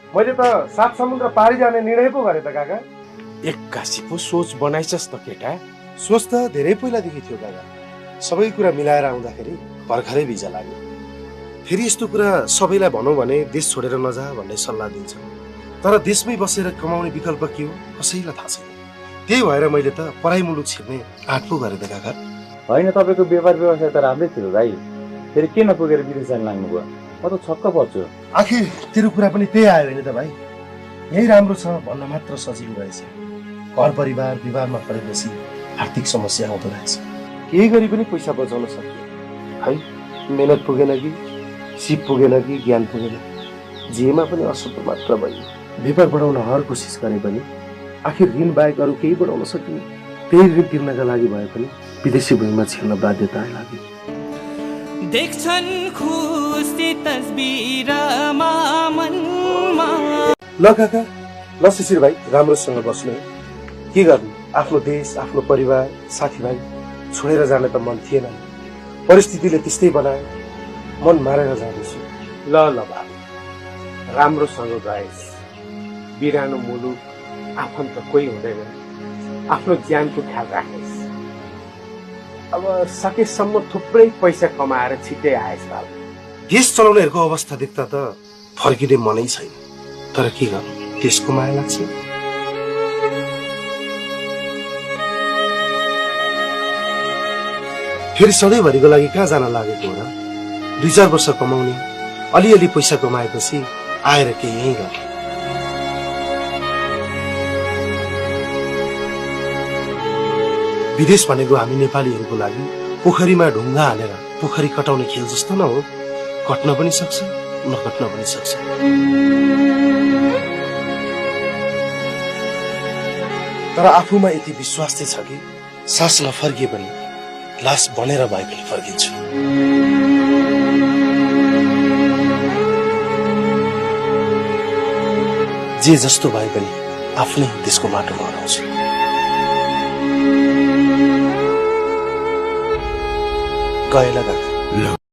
मैले त 7 समुद्र पारी जाने निर्णय पो गरे त काका। एक्कासी पो सोच बनाइछस् त केटा। सोच त धेरै पहिलादेखि थियो काका। सबै कुरा मिलाएर आउँदाखेरि भर्खरै भिजा लाग्यो। फेरि यस्तो कुरा सबैलाई भनौँ भने देश छोडेर नजा भन्ने सल्लाह दिन्छ, तर देशमै बसेर कमाउने विकल्प के हो कसैलाई थाहा छैन। त्यही भएर मैले त पराई मुलुक छिर्ने आँट पो गरेँ त काका। होइन, तपाईँको व्यापार व्यवसाय त राम्रै थियो भाइ, फेरि के नपुगेर विदेश जान लाग्नुभयो? म त छक्क पर्छु। आखिर तेरो कुरा पनि त्यही आयो होइन त भाइ? यही राम्रो छ भन्न मात्र सजिलो रहेछ। घर परिवार विवादमा परेपछि आर्थिक समस्या आउँदो रहेछ। केही गरी पनि पैसा बचाउन सकियो है। मेहनत पुगेन कि सिप पुगेन कि ज्ञान पुगेन, जेमा पनि असफल मात्र भयो। व्यापार बढाउन हर कोसिस गरे पनि आखिर ऋण बाहेक अरू केही बढाउन सकिने। त्यही ऋण तिर्नका लागि भए पनि विदेशी भूमिमा छिर्न बाध्यता लाग्यो। देख्छन् खुसी तस्बिरमा मनमा। ल काका, ल शिशिर भाइ, राम्रोसँग बस्नु। के गर्नु, आफ्नो देश आफ्नो परिवार साथीभाइ छोडेर जान त मन थिएन, परिस्थितिले त्यस्तै बनायो। मन मारेर जाँदैछु। ल ल बाबु, राम्रोसँग गएस्। बिरानो मुलुक, आफन्त कोही हुँदैन, आफ्नो ज्यानको ख्याल राखेस्। अब सकेसम्म थुप्रै पैसा कमाएर छिट्टै आएस् बाबु। देश चलाउनेहरूको अवस्था देख्दा त फर्किने मनै छैन, तर के गर्नु, देशको माया लाग्छ। फेरि सधैँभरिको लागि कहाँ जान लागेको हो र? 2-4 वर्ष कमाउने, अलिअलि पैसा कमाएपछि आएर केही यहीँ गर्ने। विदेश भनेको हामी नेपालीहरूको लागि पोखरीमा ढुङ्गा हालेर पोखरी कटाउने खेल जस्तो न हो। कट्न पनि सक्छ, नकट्न पनि सक्छ। तर आफूमा यति विश्वास चाहिँ छ कि सास नफर्किए पनि लास बनेर भए पनि फर्किन्छु। जे जस्तो भए पनि आफ्नै देशको माटोमा हराउँछु। गएला काका।